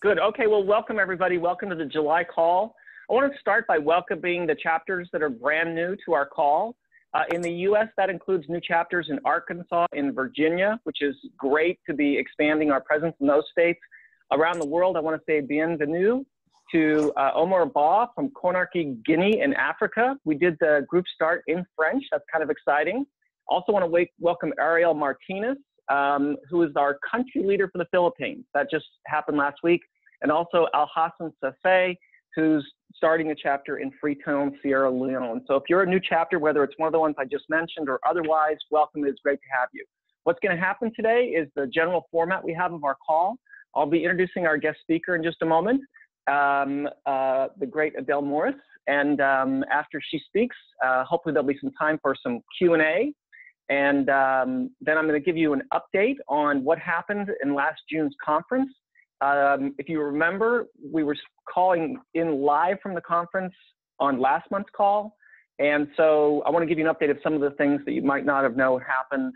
Good. Okay, well, welcome everybody. Welcome to the July call. I want to start by welcoming the chapters that are brand new to our call. In the U.S., that includes new chapters in Arkansas, in Virginia, which is great to be expanding our presence in those states. Around the world, I want to say bienvenue to Omar Ba from Conakry, Guinea in Africa. We did the group start in French. That's kind of exciting. Also want to welcome Ariel Martinez, who is our country leader for the Philippines. That just happened last week. And also Al-Hassan Safai, who's starting a chapter in Freetown, Sierra Leone. So if you're a new chapter, whether it's one of the ones I just mentioned or otherwise, welcome. It's great to have you. What's going to happen today is the general format we have of our call. I'll be introducing our guest speaker in just a moment, the great Adele Morris. And after she speaks, hopefully there'll be some time for some Q&A. And then I'm going to give you an update on what happened in last June's conference. If you remember, we were calling in live from the conference on last month's call. And so I want to give you an update of some of the things that you might not have known happened,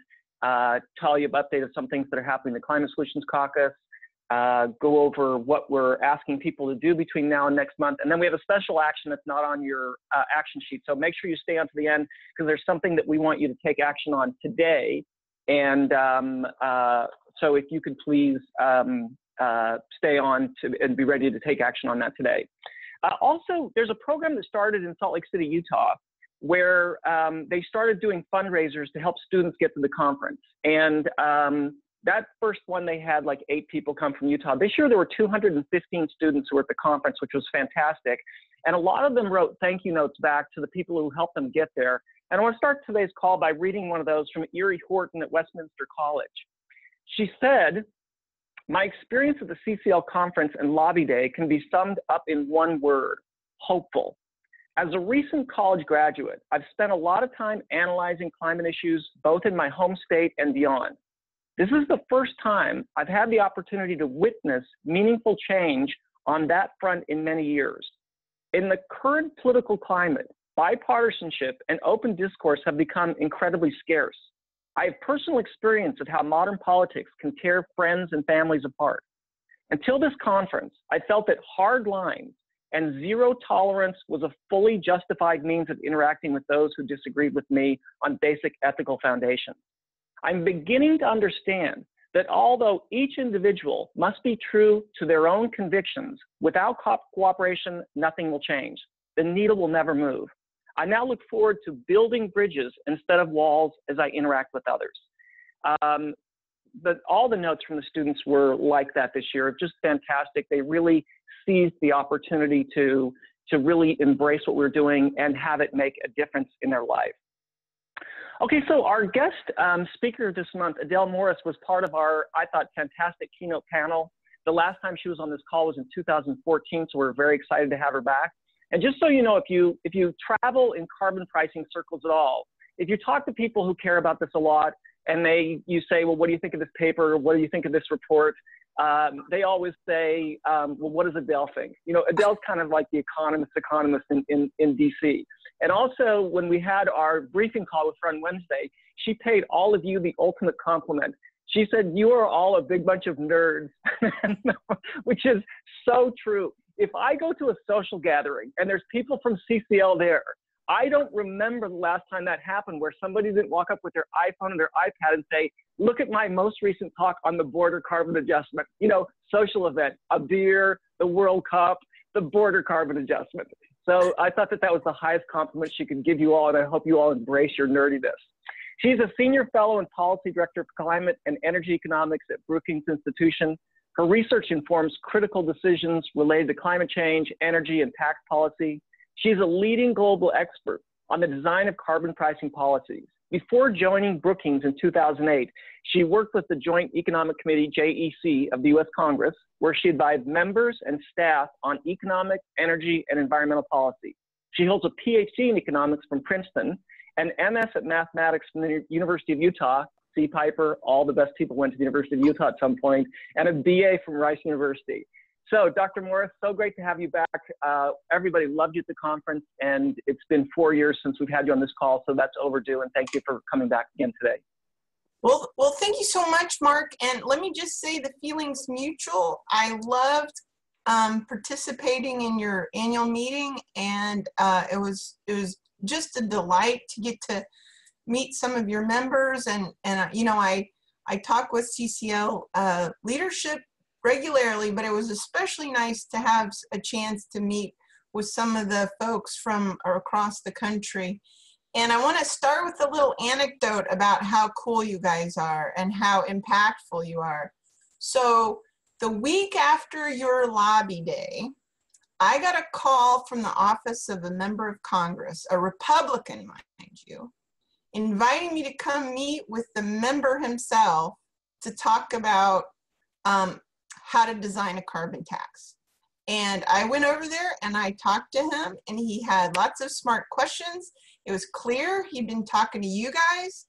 tell you about update of some things that are happening in the Climate Solutions Caucus, go over what we're asking people to do between now and next month. And then we have a special action that's not on your action sheet. So make sure you stay on to the end because there's something that we want you to take action on today. And so if you could please stay on and be ready to take action on that today. Also, there's a program that started in Salt Lake City, Utah, where they started doing fundraisers to help students get to the conference. And that first one, they had like 8 people come from Utah. This year, there were 215 students who were at the conference, which was fantastic. And a lot of them wrote thank you notes back to the people who helped them get there. And I want to start today's call by reading one of those from Erie Horton at Westminster College. She said, "My experience at the CCL conference and lobby day can be summed up in one word: hopeful. As a recent college graduate, I've spent a lot of time analyzing climate issues, both in my home state and beyond. This is the first time I've had the opportunity to witness meaningful change on that front in many years. In the current political climate, bipartisanship and open discourse have become incredibly scarce. I have personal experience of how modern politics can tear friends and families apart. Until this conference, I felt that hard lines and zero tolerance was a fully justified means of interacting with those who disagreed with me on basic ethical foundations. I'm beginning to understand that although each individual must be true to their own convictions, without cooperation, nothing will change. The needle will never move. I now look forward to building bridges instead of walls as I interact with others." But all the notes from the students were like that this year, just fantastic. They really seized the opportunity to really embrace what we're doing and have it make a difference in their life. Okay, so our guest speaker this month, Adele Morris, was part of our, I thought, fantastic keynote panel. The last time she was on this call was in 2014, so we're very excited to have her back. And just so you know, if you travel in carbon pricing circles at all, if you talk to people who care about this a lot, and you say, well, what do you think of this paper? What do you think of this report? They always say, well, what does Adele think? You know, Adele's kind of like the economist in DC. And also, when we had our briefing call with her on Wednesday, she paid all of you the ultimate compliment. She said, "You are all a big bunch of nerds," which is so true. If I go to a social gathering and there's people from CCL there, I don't remember the last time that happened where somebody didn't walk up with their iPhone or their iPad and say, "Look at my most recent talk on the border carbon adjustment." You know, social event, a beer, the World Cup, the border carbon adjustment. So I thought that was the highest compliment she could give you all, and I hope you all embrace your nerdiness. She's a senior fellow and policy director of climate and energy economics at Brookings Institution. Her research informs critical decisions related to climate change, energy, and tax policy. She's a leading global expert on the design of carbon pricing policies. Before joining Brookings in 2008, she worked with the Joint Economic Committee, JEC, of the U.S. Congress, where she advised members and staff on economic, energy, and environmental policy. She holds a Ph.D. in economics from Princeton, an MS in mathematics from the University of Utah, C. Piper, all the best people went to the University of Utah at some point, and a BA from Rice University. So, Dr. Morris, so great to have you back. Everybody loved you at the conference, and it's been 4 years since we've had you on this call, so that's overdue, and thank you for coming back again today. Well, thank you so much, Mark, and let me just say the feeling's mutual. I loved participating in your annual meeting, and it was just a delight to get to meet some of your members. And you know, I talk with CCL leadership regularly, but it was especially nice to have a chance to meet with some of the folks from across the country. And I want to start with a little anecdote about how cool you guys are and how impactful you are. So the week after your lobby day, I got a call from the office of a member of Congress, a Republican, mind you, inviting me to come meet with the member himself to talk about how to design a carbon tax. And I went over there and I talked to him, and he had lots of smart questions. It was clear he'd been talking to you guys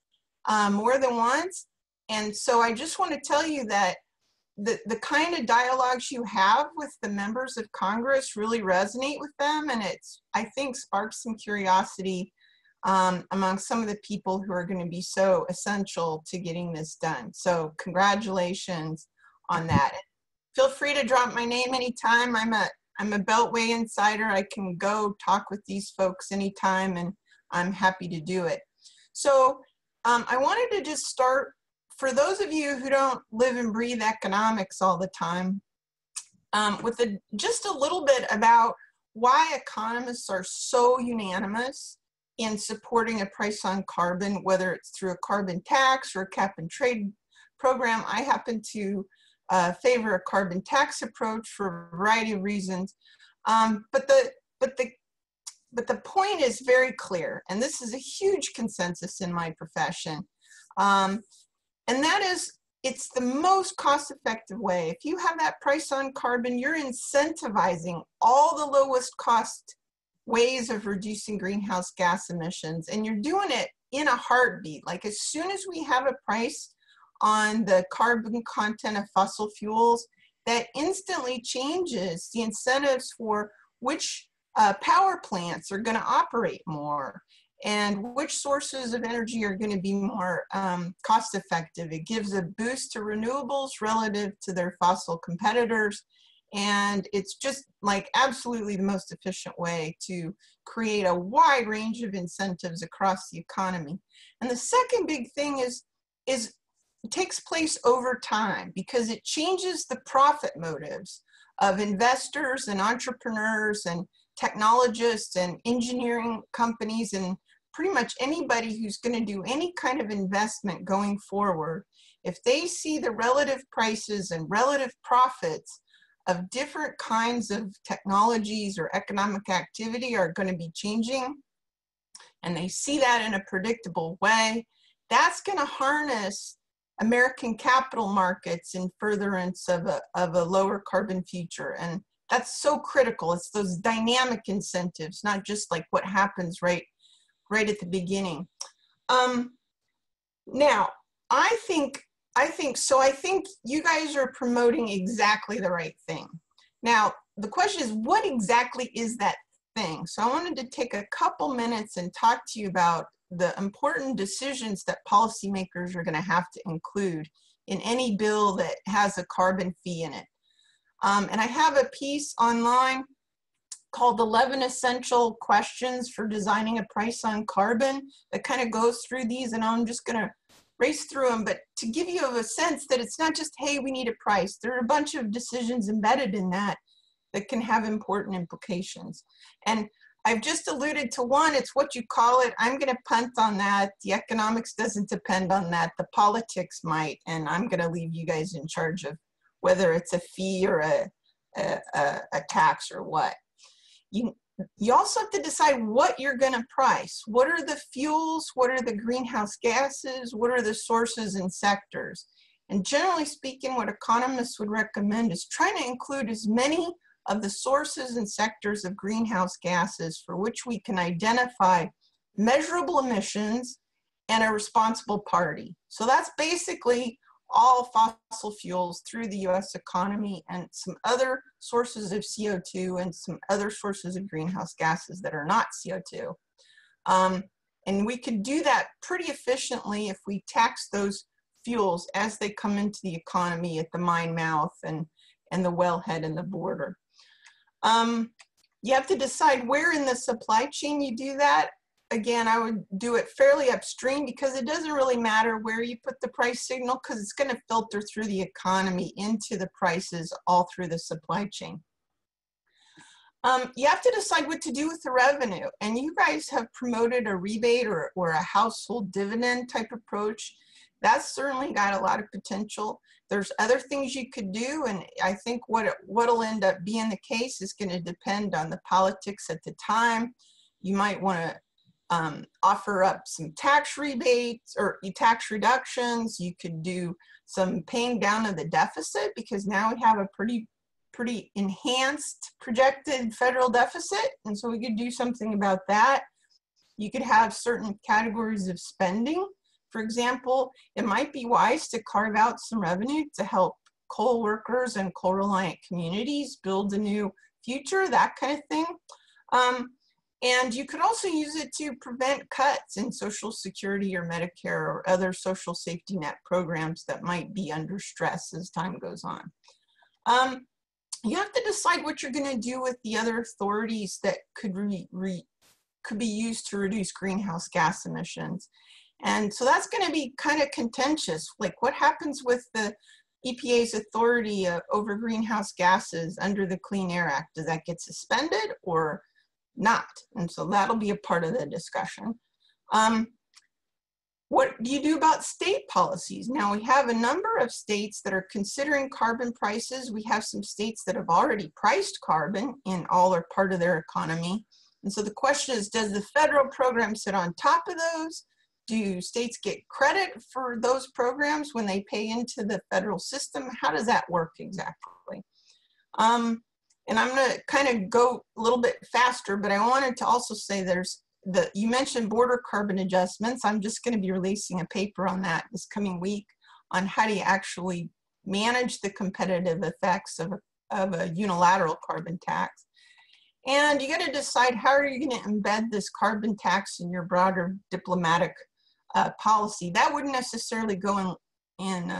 more than once. And so I just want to tell you that the kind of dialogues you have with the members of Congress really resonate with them, and it's, I think, sparks some curiosity among some of the people who are going to be so essential to getting this done. So congratulations on that. Feel free to drop my name anytime. I'm a Beltway insider. I can go talk with these folks anytime, and I'm happy to do it. So I wanted to just start, for those of you who don't live and breathe economics all the time, with just a little bit about why economists are so unanimous in supporting a price on carbon, whether it's through a carbon tax or a cap and trade program. I happen to favor a carbon tax approach for a variety of reasons. But the point is very clear, and this is a huge consensus in my profession. And that is, it's the most cost-effective way. If you have that price on carbon, you're incentivizing all the lowest cost ways of reducing greenhouse gas emissions, and you're doing it in a heartbeat. Like, as soon as we have a price on the carbon content of fossil fuels, that instantly changes the incentives for which power plants are going to operate more and which sources of energy are going to be more cost effective. It gives a boost to renewables relative to their fossil competitors. And it's just like absolutely the most efficient way to create a wide range of incentives across the economy. And the second big thing is it takes place over time, because it changes the profit motives of investors and entrepreneurs and technologists and engineering companies and pretty much anybody who's going to do any kind of investment going forward. If they see the relative prices and relative profits of different kinds of technologies or economic activity are going to be changing, and they see that in a predictable way, that's going to harness American capital markets in furtherance of a lower carbon future. And that's so critical. It's those dynamic incentives, not just like what happens right at the beginning. Now, I think you guys are promoting exactly the right thing. Now, the question is, what exactly is that thing? So I wanted to take a couple minutes and talk to you about the important decisions that policymakers are going to have to include in any bill that has a carbon fee in it. And I have a piece online called 11 Essential Questions for Designing a Price on Carbon that kind of goes through these, and I'm just going to race through them, but to give you a sense that it's not just, hey, we need a price. There are a bunch of decisions embedded in that that can have important implications. And I've just alluded to one. It's what you call it. I'm going to punt on that. The economics doesn't depend on that. The politics might, and I'm going to leave you guys in charge of whether it's a fee or a tax or what. You also have to decide what you're going to price. What are the fuels? What are the greenhouse gases? What are the sources and sectors? And generally speaking, what economists would recommend is trying to include as many of the sources and sectors of greenhouse gases for which we can identify measurable emissions and a responsible party. So that's basically all fossil fuels through the US economy and some other sources of CO2 and some other sources of greenhouse gases that are not CO2. And we could do that pretty efficiently if we tax those fuels as they come into the economy at the mine mouth and the wellhead and the border. You have to decide where in the supply chain you do that. Again, I would do it fairly upstream because it doesn't really matter where you put the price signal because it's going to filter through the economy into the prices all through the supply chain. You have to decide what to do with the revenue. And you guys have promoted a rebate or a household dividend type approach. That's certainly got a lot of potential. There's other things you could do, and I think what'll end up being the case is going to depend on the politics at the time. You might want to offer up some tax rebates or tax reductions. You could do some paying down of the deficit because now we have a pretty enhanced projected federal deficit, and so we could do something about that. You could have certain categories of spending. For example, it might be wise to carve out some revenue to help coal workers and coal-reliant communities build a new future, that kind of thing. And you could also use it to prevent cuts in Social Security or Medicare or other social safety net programs that might be under stress as time goes on. You have to decide what you're going to do with the other authorities that could be used to reduce greenhouse gas emissions. And so that's going to be kind of contentious. Like, what happens with the EPA's authority over greenhouse gases under the Clean Air Act? Does that get suspended or not? And so that'll be a part of the discussion. What do you do about state policies? Now, we have a number of states that are considering carbon prices. We have some states that have already priced carbon in all or part of their economy. And so the question is, does the federal program sit on top of those? Do states get credit for those programs when they pay into the federal system? How does that work exactly? And I'm going to kind of go a little bit faster, but I wanted to also say you mentioned border carbon adjustments. I'm just going to be releasing a paper on that this coming week on how do you actually manage the competitive effects of a unilateral carbon tax. And you got to decide how are you going to embed this carbon tax in your broader diplomatic policy. That wouldn't necessarily go in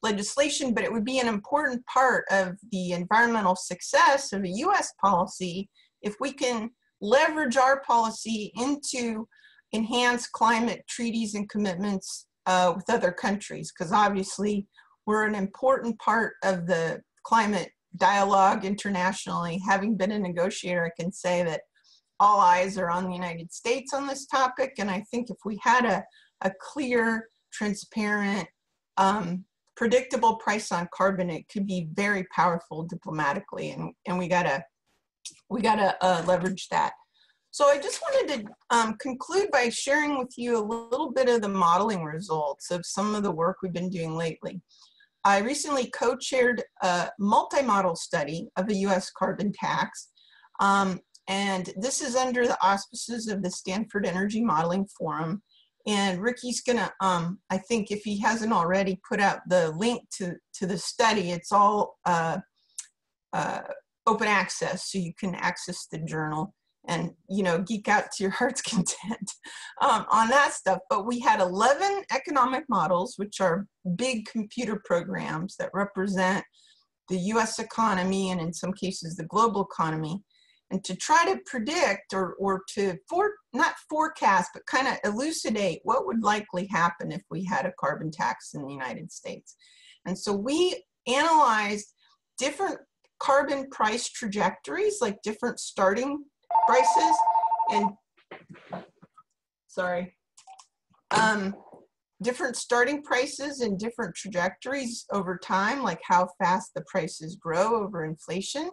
legislation, but it would be an important part of the environmental success of a U.S. policy if we can leverage our policy into enhanced climate treaties and commitments with other countries, because obviously we're an important part of the climate dialogue internationally. Having been a negotiator, I can say that all eyes are on the United States on this topic, and I think if we had a clear, transparent, predictable price on carbon, it could be very powerful diplomatically, and we gotta leverage that. So I just wanted to conclude by sharing with you a little bit of the modeling results of some of the work we've been doing lately. I recently co-chaired a multi-model study of a U.S. carbon tax, and this is under the auspices of the Stanford Energy Modeling Forum. And Ricky's gonna, I think if he hasn't already, put out the link to the study. It's all open access, so you can access the journal and, you know, geek out to your heart's content on that stuff. But we had 11 economic models, which are big computer programs that represent the US economy and in some cases the global economy. And to try to predict or to not forecast, but kind of elucidate what would likely happen if we had a carbon tax in the United States. And so we analyzed different carbon price trajectories, like different starting prices and, different starting prices and different trajectories over time, like how fast the prices grow over inflation.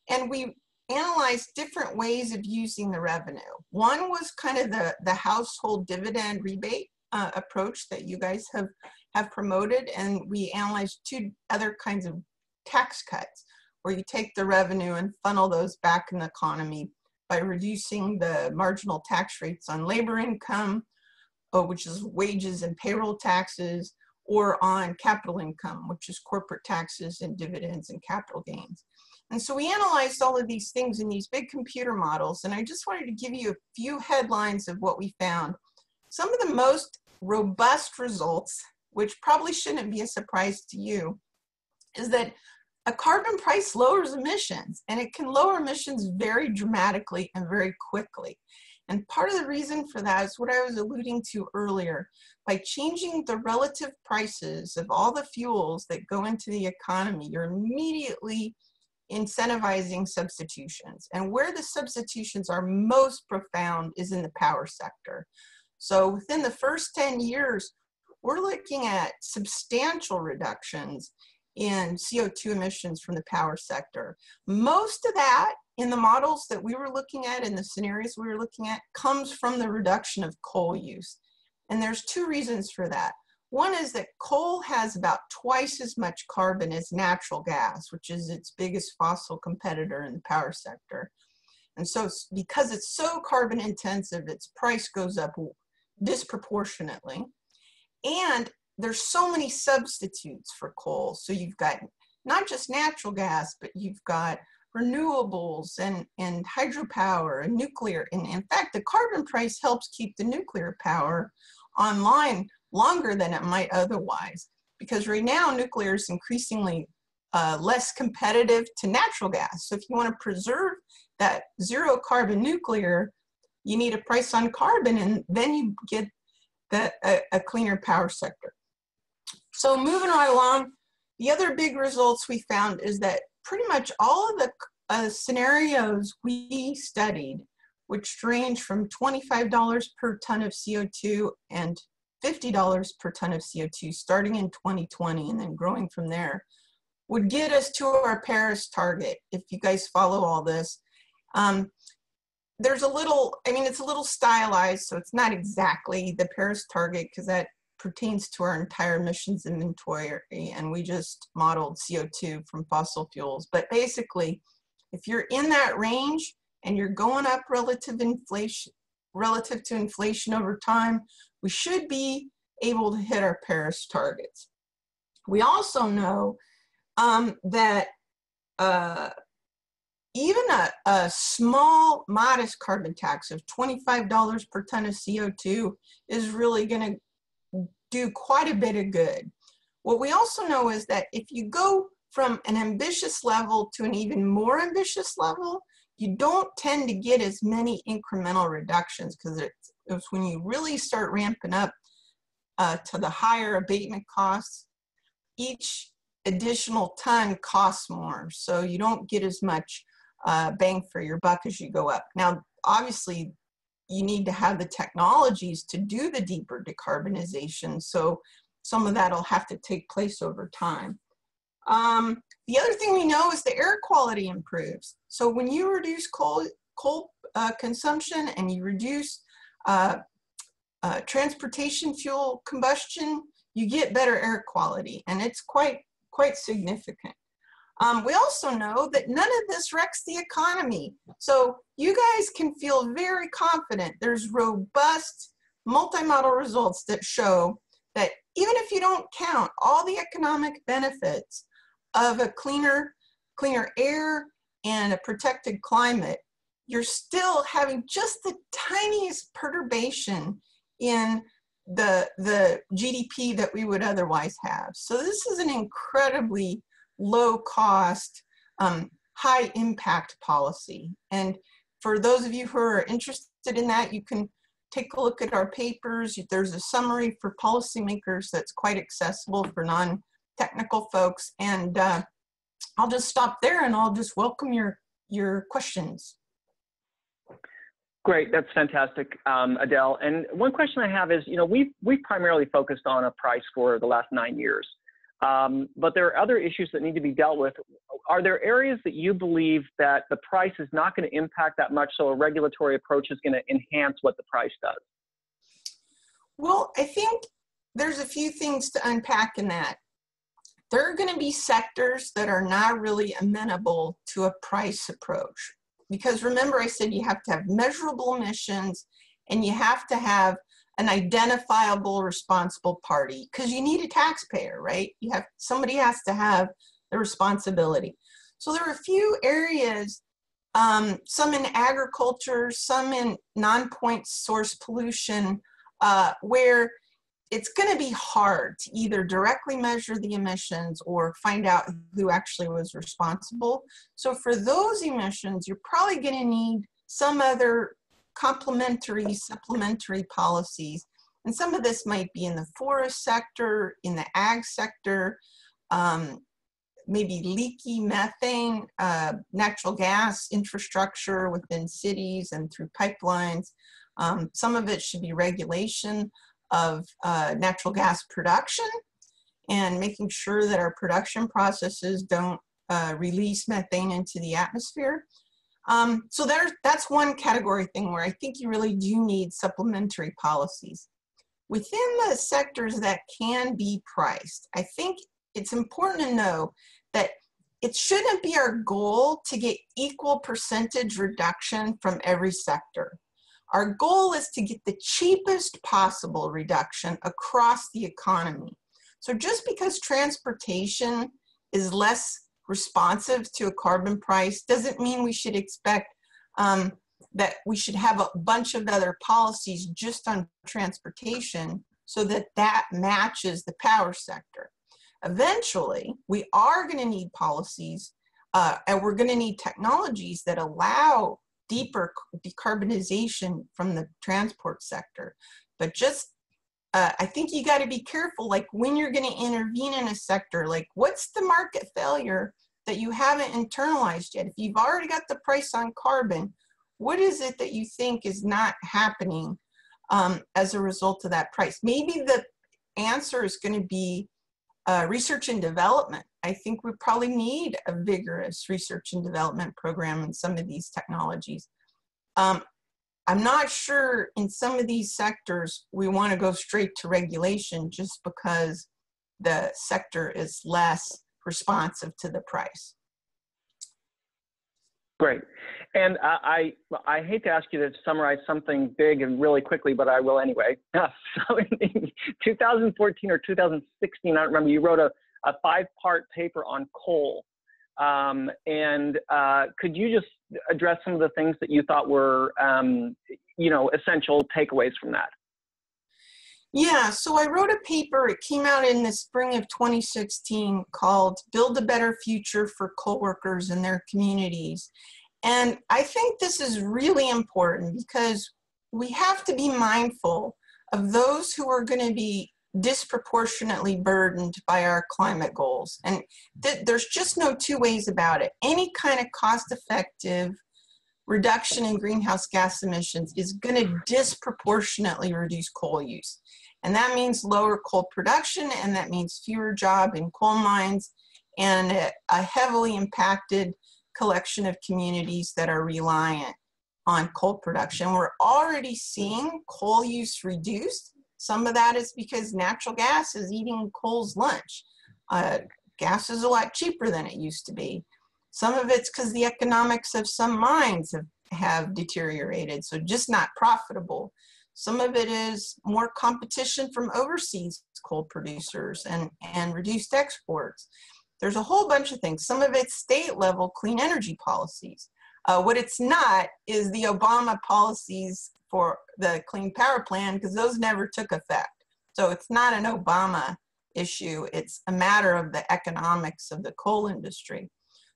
And we analyzed different ways of using the revenue. One was kind of the household dividend rebate approach that you guys have promoted, and we analyzed two other kinds of tax cuts, where you take the revenue and funnel those back in the economy by reducing the marginal tax rates on labor income, which is wages and payroll taxes, or on capital income, which is corporate taxes and dividends and capital gains. And so we analyzed all of these things in these big computer models, and I just wanted to give you a few headlines of what we found. Some of the most robust results, which probably shouldn't be a surprise to you, is that a carbon price lowers emissions, and it can lower emissions very dramatically and very quickly. And part of the reason for that is what I was alluding to earlier. By changing the relative prices of all the fuels that go into the economy, you're immediately incentivizing substitutions. And where the substitutions are most profound is in the power sector. So within the first 10 years, we're looking at substantial reductions in CO2 emissions from the power sector. Most of that in the models that we were looking at, in the scenarios we were looking at, comes from the reduction of coal use. And there's two reasons for that. One is that coal has about twice as much carbon as natural gas, which is its biggest fossil competitor in the power sector. And so because it's so carbon intensive, its price goes up disproportionately. And there's so many substitutes for coal. So you've got not just natural gas, but you've got renewables and hydropower and nuclear. And in fact, the carbon price helps keep the nuclear power online longer than it might otherwise. Because right now, nuclear is increasingly less competitive to natural gas. So if you want to preserve that zero carbon nuclear, you need a price on carbon, and then you get a cleaner power sector. So moving right along, the other big results we found is that pretty much all of the scenarios we studied, which range from $25 per ton of CO2 and $50 per ton of CO2 starting in 2020 and then growing from there, would get us to our Paris target. If you guys follow all this, there's a little, I mean, it's a little stylized, so it's not exactly the Paris target because that pertains to our entire emissions inventory, and we just modeled CO2 from fossil fuels. But basically, if you're in that range and you're going up relative to inflation over time, we should be able to hit our Paris targets. We also know that even a small, modest carbon tax of $25 per ton of CO2 is really going to do quite a bit of good. What we also know is that if you go from an ambitious level to an even more ambitious level, you don't tend to get as many incremental reductions, because it's when you really start ramping up to the higher abatement costs, each additional ton costs more. So you don't get as much bang for your buck as you go up. Now, obviously, you need to have the technologies to do the deeper decarbonization. So some of that will have to take place over time. The other thing we know is the air quality improves. So when you reduce coal consumption and you reduce transportation fuel combustion, you get better air quality, and it's quite significant. We also know that none of this wrecks the economy. So you guys can feel very confident. There's robust multimodal results that show that even if you don't count all the economic benefits of a cleaner air and a protected climate, you're still having just the tiniest perturbation in the GDP that we would otherwise have. So this is an incredibly low cost, high impact policy. And for those of you who are interested in that, you can take a look at our papers. There's a summary for policymakers that's quite accessible for non-technical folks. And I'll just stop there and I'll just welcome your questions. Great, that's fantastic, Adele. And one question I have is, we've primarily focused on a price for the last 9 years. But there are other issues that need to be dealt with. Are there areas that you believe that the price is not going to impact that much, so a regulatory approach is going to enhance what the price does? Well, I think there's a few things to unpack in that. There are going to be sectors that are not really amenable to a price approach. Because remember, I said you have to have measurable emissions and you have to have an identifiable responsible party, because you need a taxpayer, right? Somebody has to have the responsibility. So there are a few areas, some in agriculture, some in non-point source pollution, where it's going to be hard to either directly measure the emissions or find out who actually was responsible. So for those emissions, you're probably going to need some other complementary, supplementary policies. And some of this might be in the forest sector, in the ag sector, maybe leaky methane, natural gas infrastructure within cities and through pipelines. Some of it should be regulation of natural gas production and making sure that our production processes don't release methane into the atmosphere. So that's one category thing where I think you really do need supplementary policies. Within the sectors that can be priced, I think it's important to know that it shouldn't be our goal to get equal percentage reduction from every sector. Our goal is to get the cheapest possible reduction across the economy. So just because transportation is less responsive to a carbon price doesn't mean we should expect that we should have a bunch of other policies just on transportation so that that matches the power sector. Eventually, we are going to need policies and we're going to need technologies that allow deeper decarbonization from the transport sector. But just, I think you got to be careful, like when you're going to intervene in a sector, like what's the market failure that you haven't internalized yet? If you've already got the price on carbon, what is it that you think is not happening as a result of that price? Maybe the answer is going to be research and development. I think we probably need a vigorous research and development program in some of these technologies. I'm not sure in some of these sectors we want to go straight to regulation just because the sector is less responsive to the price. Great. And I hate to ask you to summarize something big and really quickly, but I will anyway. So in 2014 or 2016, I don't remember, you wrote a 5-part paper on coal. Could you just address some of the things that you thought were, essential takeaways from that? Yeah, so I wrote a paper, it came out in the spring of 2016 called Build a Better Future for Coal Workers and Their Communities. And I think this is really important because we have to be mindful of those who are going to be disproportionately burdened by our climate goals. And there's just no two ways about it. Any kind of cost-effective reduction in greenhouse gas emissions is going to disproportionately reduce coal use. And that means lower coal production, and that means fewer jobs in coal mines, and a heavily impacted collection of communities that are reliant on coal production. We're already seeing coal use reduced. Some of that is because natural gas is eating coal's lunch. Gas is a lot cheaper than it used to be. Some of it's because the economics of some mines have deteriorated, so just not profitable. Some of it is more competition from overseas coal producers and reduced exports. There's a whole bunch of things. Some of it's state level clean energy policies. What it's not is the Obama policies for the Clean Power Plan, because those never took effect. So it's not an Obama issue. It's a matter of the economics of the coal industry.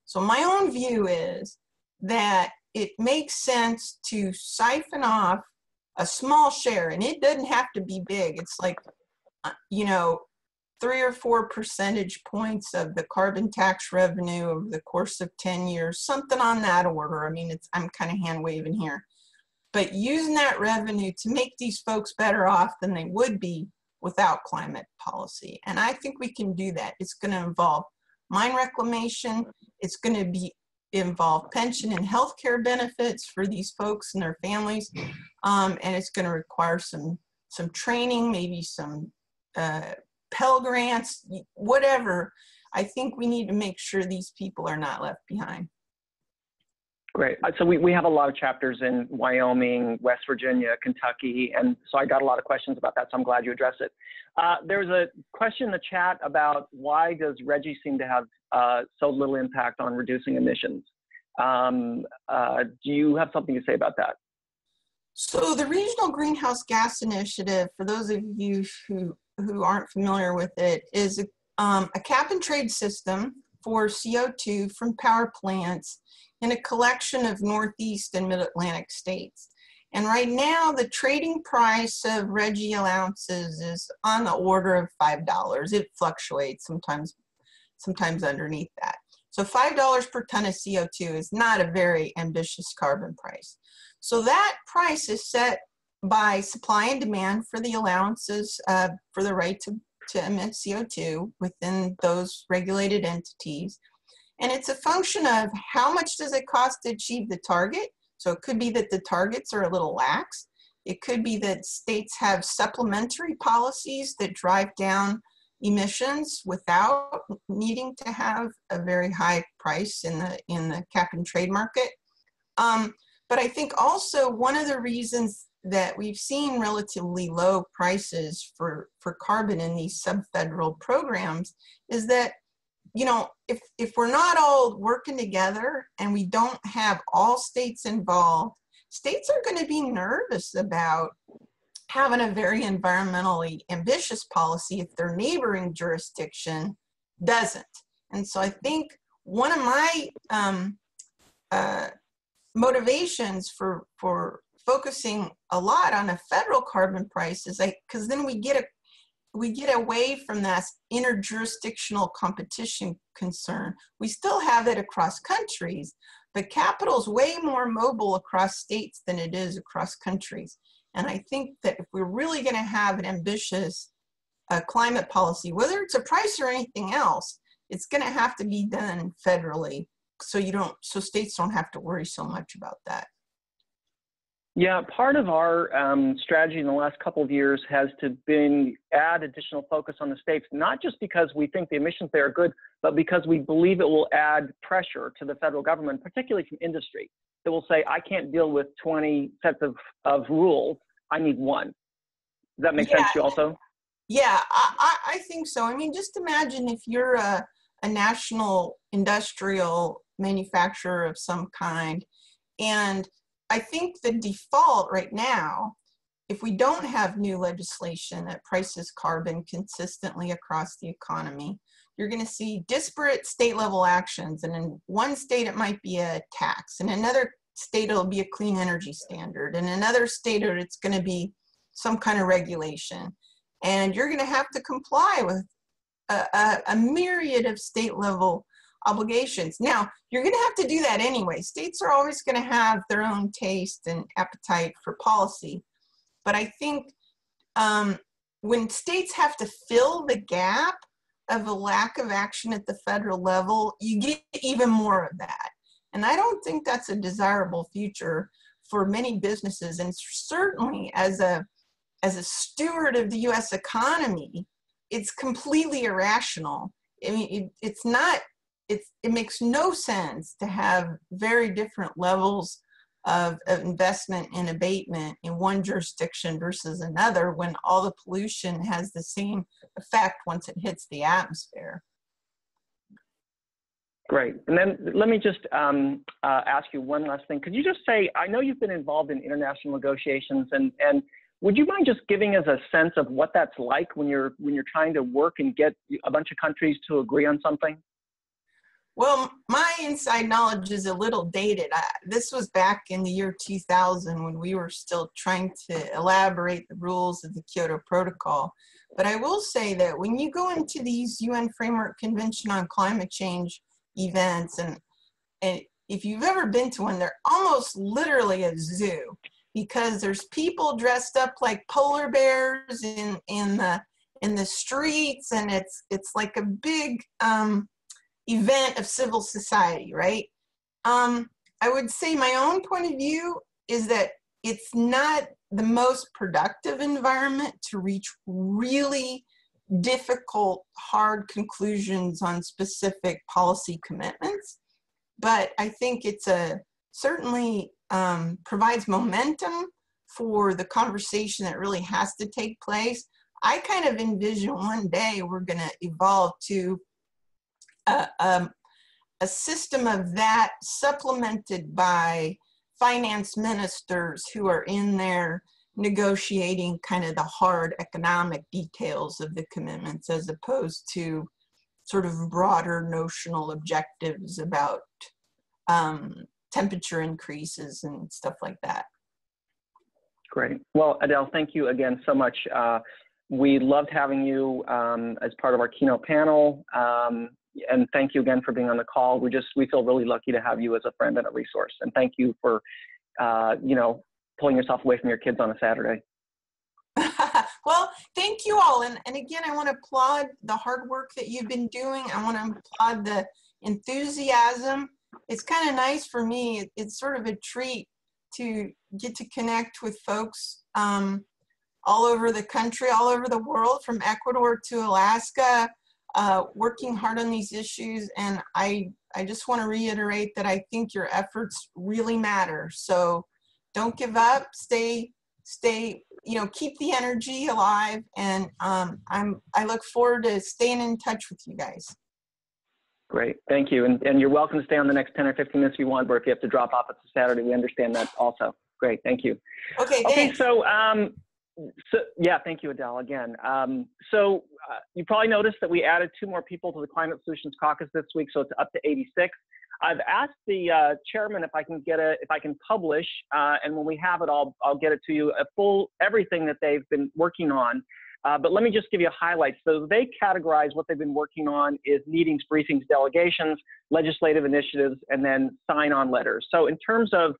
So my own view is that it makes sense to siphon off a small share, and it doesn't have to be big. It's like, 3 or 4 percentage points of the carbon tax revenue over the course of 10 years, something on that order. I mean, I'm kind of hand waving here, but using that revenue to make these folks better off than they would be without climate policy. And I think we can do that. It's going to involve mine reclamation. It's going to involve pension and healthcare benefits for these folks and their families. And it's going to require some training, maybe some Pell Grants, whatever. I think we need to make sure these people are not left behind. Great. So we have a lot of chapters in Wyoming, West Virginia, Kentucky, and so I got a lot of questions about that, so I'm glad you addressed it. There's a question in the chat about why does RGGI seem to have so little impact on reducing emissions? Do you have something to say about that? So the Regional Greenhouse Gas Initiative, for those of you who aren't familiar with it, is a cap and trade system for CO2 from power plants in a collection of Northeast and Mid-Atlantic states. And right now, the trading price of RGGI allowances is on the order of $5. It fluctuates sometimes underneath that. So $5 per ton of CO2 is not a very ambitious carbon price. So that price is set by supply and demand for the allowances for the right to emit CO2 within those regulated entities. And it's a function of how much does it cost to achieve the target. So it could be that the targets are a little lax. It could be that states have supplementary policies that drive down emissions without needing to have a very high price in the cap and trade market. But I think also one of the reasons that we've seen relatively low prices for carbon in these sub-federal programs is that, you know, if we're not all working together and we don't have all states involved, states are going to be nervous about having a very environmentally ambitious policy if their neighboring jurisdiction doesn't. And so I think one of my motivations for focusing a lot on a federal carbon price is because then we get away from that interjurisdictional competition concern. We still have it across countries, but capital is way more mobile across states than it is across countries. And I think that if we're really going to have an ambitious climate policy, whether it's a price or anything else, it's going to have to be done federally, so states don't have to worry so much about that. Yeah, part of our strategy in the last couple of years has been add additional focus on the states, not just because we think the emissions there are good, but because we believe it will add pressure to the federal government, particularly from industry, that will say, I can't deal with 20 sets of rules, I need one. Does that make sense to you also? Yeah, I think so. I mean, just imagine if you're a national industrial manufacturer of some kind, and I think the default right now, if we don't have new legislation that prices carbon consistently across the economy, you're going to see disparate state level actions. And in one state, it might be a tax. In another state, it'll be a clean energy standard. In another state, it's going to be some kind of regulation. And you're going to have to comply with a myriad of state level obligations. Now, you're going to have to do that anyway. States are always going to have their own taste and appetite for policy. But I think when states have to fill the gap of a lack of action at the federal level, you get even more of that. And I don't think that's a desirable future for many businesses. And certainly as a steward of the US economy, it's completely irrational. I mean, it makes no sense to have very different levels of investment and abatement in one jurisdiction versus another when all the pollution has the same effect once it hits the atmosphere. Great. And then let me just ask you one last thing. Could you just say, I know you've been involved in international negotiations, and would you mind just giving us a sense of what that's like when you're trying to work and get a bunch of countries to agree on something? Well, my inside knowledge is a little dated. This was back in the year 2000 when we were still trying to elaborate the rules of the Kyoto Protocol. But I will say that when you go into these UN Framework Convention on Climate Change events, and if you've ever been to one, they're almost literally a zoo, because there's people dressed up like polar bears in the streets, and it's like a big event of civil society, right? I would say my own point of view is that it's not the most productive environment to reach really difficult, hard conclusions on specific policy commitments. But I think it's certainly provides momentum for the conversation that really has to take place. I kind of envision one day we're going to evolve to a system of that supplemented by finance ministers who are in there negotiating kind of the hard economic details of the commitments, as opposed to sort of broader notional objectives about temperature increases and stuff like that. Great. Well, Adele, thank you again so much. We loved having you as part of our keynote panel. And thank you again for being on the call. We feel really lucky to have you as a friend and a resource. And thank you for, pulling yourself away from your kids on a Saturday. Well, thank you all. And again, I want to applaud the hard work that you've been doing. I want to applaud the enthusiasm. It's kind of nice for me. It's sort of a treat to get to connect with folks all over the country, all over the world, from Ecuador to Alaska, working hard on these issues. And I just want to reiterate that I think your efforts really matter. So don't give up, stay, keep the energy alive. And I look forward to staying in touch with you guys. Great, thank you. And you're welcome to stay on the next 10 or 15 minutes if you want, but if you have to drop off, it's a Saturday, we understand that also. Great, thank you. Okay, thanks. So yeah, thank you, Adele, again. You probably noticed that we added 2 more people to the Climate Solutions Caucus this week, so it's up to 86. I've asked the chairman if I can publish, and when we have it, I'll get it to you, everything that they've been working on. But let me just give you a highlight. So they categorize what they've been working on is meetings, briefings, delegations, legislative initiatives, and then sign-on letters. So in terms of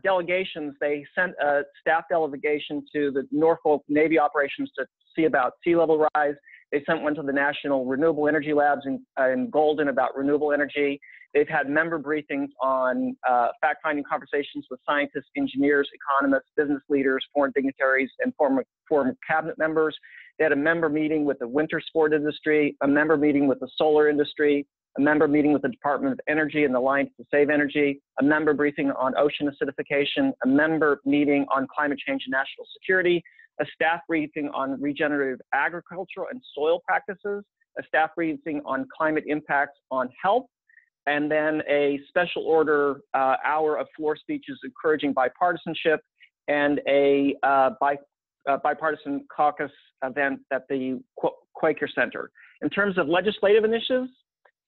delegations, they sent a staff delegation to the Norfolk Navy operations to see about sea level rise. They sent one to the National Renewable Energy Labs in Golden about renewable energy. They've had member briefings on fact-finding conversations with scientists, engineers, economists, business leaders, foreign dignitaries, and former cabinet members. They had a member meeting with the winter sport industry, a member meeting with the solar industry, a member meeting with the Department of Energy and the Alliance to Save Energy, a member briefing on ocean acidification, a member meeting on climate change and national security, a staff briefing on regenerative agriculture and soil practices, a staff briefing on climate impacts on health, and then a special order hour of floor speeches encouraging bipartisanship, and a bipartisan caucus event at the Quaker Center. In terms of legislative initiatives,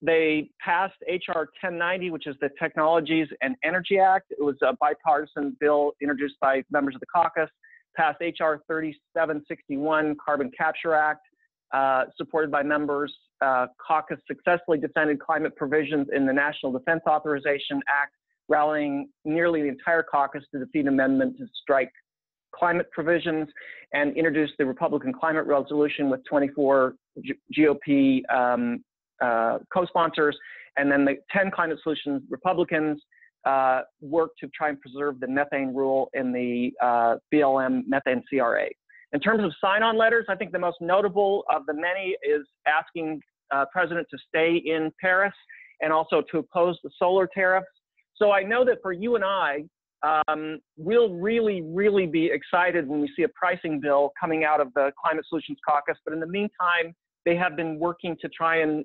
they passed H.R. 1090, which is the Technologies and Energy Act. It was a bipartisan bill introduced by members of the caucus. Passed H.R. 3761, Carbon Capture Act, supported by members. Caucus successfully defended climate provisions in the National Defense Authorization Act, rallying nearly the entire caucus to defeat an amendment to strike climate provisions, and introduced the Republican climate resolution with 24 GOP co-sponsors, and then the 10 climate solutions Republicans worked to try and preserve the methane rule in the BLM methane CRA. In terms of sign-on letters, I think the most notable of the many is asking President to stay in Paris and also to oppose the solar tariffs. So I know that for you and I, we'll really be excited when we see a pricing bill coming out of the Climate Solutions Caucus. But in the meantime, they have been working to try and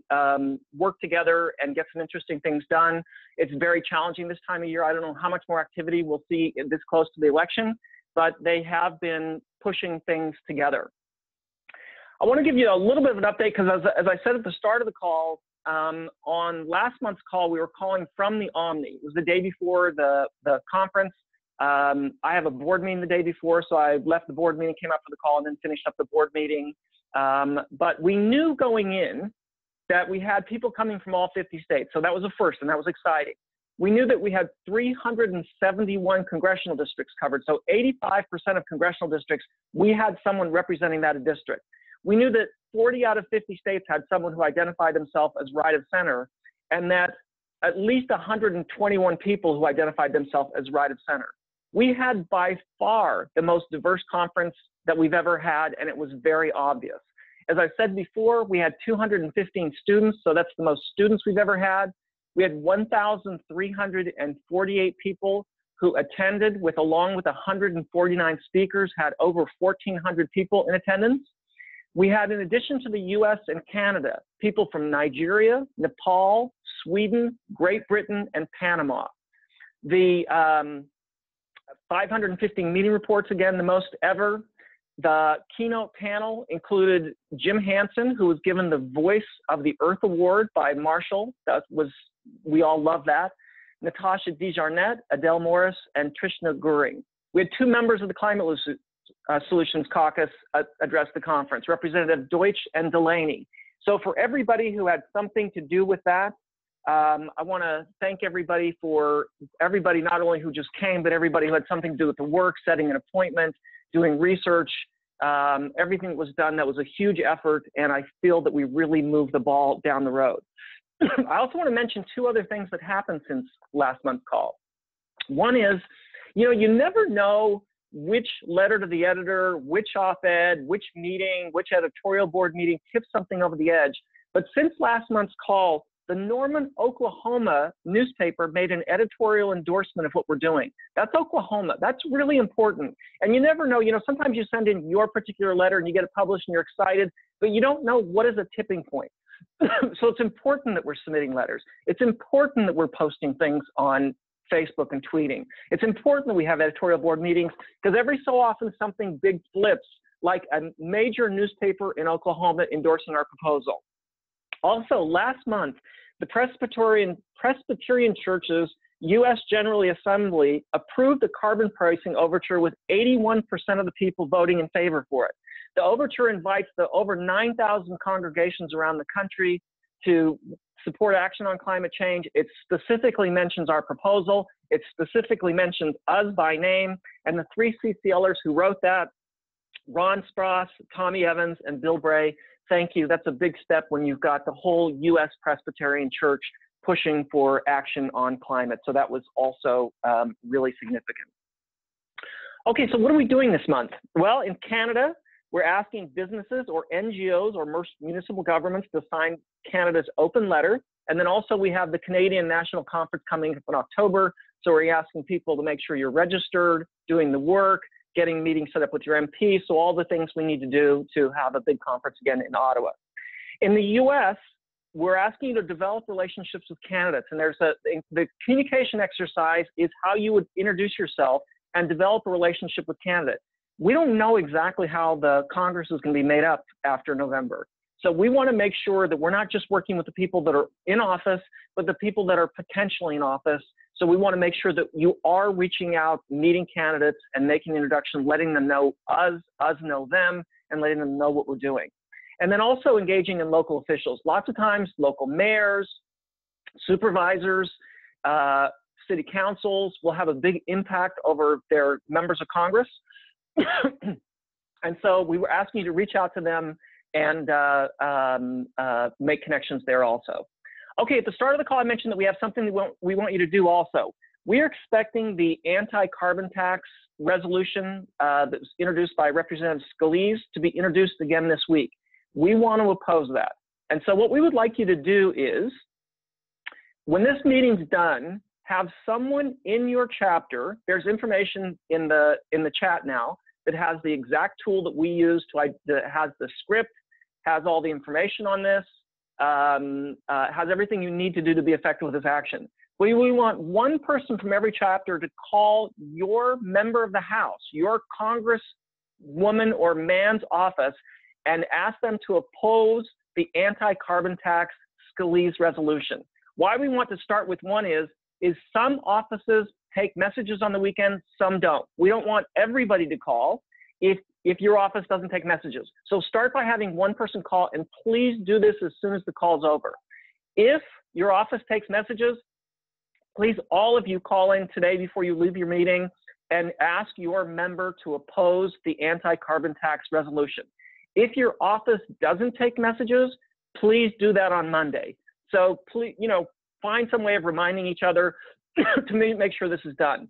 work together and get some interesting things done. It's very challenging this time of year. I don't know how much more activity we'll see this close to the election, but they have been pushing things together. I want to give you a little bit of an update because as I said at the start of the call, on last month's call, we were calling from the Omni. It was the day before the conference. I have a board meeting the day before, so I left the board meeting, came up for the call, and then finished up the board meeting. But we knew going in that we had people coming from all 50 states. So that was a first, and that was exciting. We knew that we had 371 congressional districts covered. So 85% of congressional districts, we had someone representing that district. We knew that 40 out of 50 states had someone who identified themselves as right of center, and that at least 121 people who identified themselves as right of center. We had by far the most diverse conference that we've ever had, and it was very obvious. As I said before, we had 215 students, so that's the most students we've ever had. We had 1,348 people who attended, along with 149 speakers, had over 1,400 people in attendance. We had, in addition to the US and Canada, people from Nigeria, Nepal, Sweden, Great Britain, and Panama. The 550 meeting reports, again, the most ever. The keynote panel included Jim Hansen, who was given the Voice of the Earth Award by Marshall. We all love that. Natasha DeJarnette, Adele Morris, and Trishna Guring. We had 2 members of the Climate Solutions Caucus address the conference, Representative Deutsch and Delaney. So for everybody who had something to do with that, I want to thank everybody not only who just came, but everybody who had something to do with the work, setting an appointment, doing research, everything that was done. That was a huge effort, and I feel that we really moved the ball down the road. I also want to mention 2 other things that happened since last month's call. One is, you never know which letter to the editor, which op-ed, which meeting, which editorial board meeting tips something over the edge. But since last month's call, the Norman, Oklahoma newspaper made an editorial endorsement of what we're doing. That's Oklahoma. That's really important. And you never know, sometimes you send in your particular letter and you get it published and you're excited, but you don't know what is a tipping point. So it's important that we're submitting letters. It's important that we're posting things on Facebook and tweeting. It's important that we have editorial board meetings, because every so often something big flips, like a major newspaper in Oklahoma endorsing our proposal. Also, last month, the Presbyterian Church's U.S. General Assembly approved the carbon pricing overture with 81% of the people voting in favor for it. The overture invites the over 9,000 congregations around the country to support action on climate change. It specifically mentions our proposal. It specifically mentions us by name, and the 3 CCLers who wrote that, Ron Spross, Tommy Evans, and Bill Bray. Thank you. That's a big step when you've got the whole U.S. Presbyterian Church pushing for action on climate. So that was also really significant. Okay, so what are we doing this month? Well, in Canada, we're asking businesses or NGOs or municipal governments to sign Canada's open letter. And then also we have the Canadian National Conference coming up in October. So we're asking people to make sure you're registered, doing the work, getting meetings set up with your MP. So all the things we need to do to have a big conference again in Ottawa. In the US, we're asking you to develop relationships with candidates. And the communication exercise is how you would introduce yourself and develop a relationship with candidates. We don't know exactly how the Congress is going to be made up after November. So we want to make sure that we're not just working with the people that are in office, but the people that are potentially in office. So we want to make sure that you are reaching out, meeting candidates, and making an introduction, letting them know us know them, and letting them know what we're doing. And then also engaging in local officials. Lots of times, local mayors, supervisors, city councils will have a big impact over their members of Congress. And so we were asking you to reach out to them and make connections there also. Okay, at the start of the call, I mentioned that we have something we want you to do also. We are expecting the anti-carbon tax resolution that was introduced by Representative Scalise to be introduced again this week. We want to oppose that. And so what we would like you to do is, when this meeting's done, have someone in your chapter, there's information in the chat now that has the exact tool that we use that has the script, has all the information on this, has everything you need to do to be effective with this action. We want one person from every chapter to call your member of the House, your congresswoman or man's office, and ask them to oppose the anti-carbon tax Scalise resolution. Why we want to start with one is some offices take messages on the weekend, some don't. We don't want everybody to call if your office doesn't take messages. So start by having one person call, and please do this as soon as the call's over. If your office takes messages, please all of you call in today before you leave your meeting and ask your member to oppose the anti-carbon tax resolution. If your office doesn't take messages, please do that on Monday. So please, find some way of reminding each other to make sure this is done.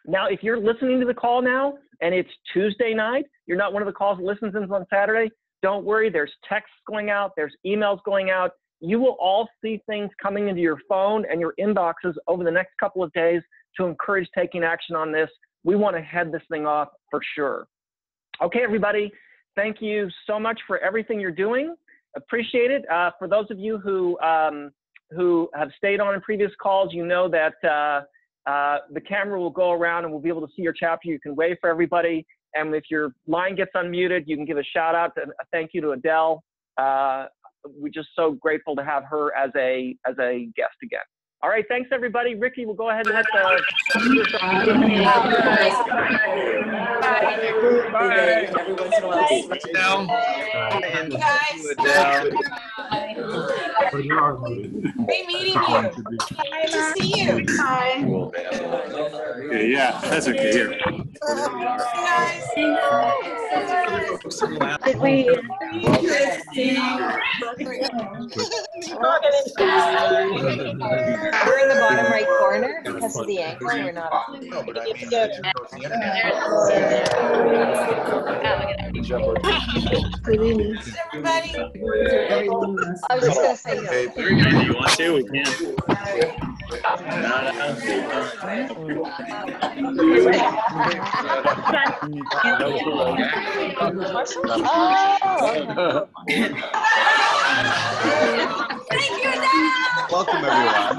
Now, if you're listening to the call now and it's Tuesday night, you're not one of the calls that listens in on Saturday, don't worry, there's texts going out, there's emails going out. You will all see things coming into your phone and your inboxes over the next couple of days to encourage taking action on this. We want to head this thing off for sure. Okay, everybody, thank you so much for everything you're doing. Appreciate it. For those of you who have stayed on in previous calls, you know that The camera will go around and we'll be able to see your chapter. You can wave for everybody. And if your line gets unmuted, you can give a shout out and a thank you to Adele. We're just so grateful to have her as a guest again. All right, thanks everybody. Ricky, we'll go ahead and let the Bye. Every once in a while. Great meeting you. Nice to see you. Okay, yeah, that's okay. Here. Guys. Did we? We're in the bottom right corner because of the angle. We're not on. No, but I mean, Everybody. I was just gonna say no. okay. Do you want to? We can. Thank you, Adele. Welcome, everyone.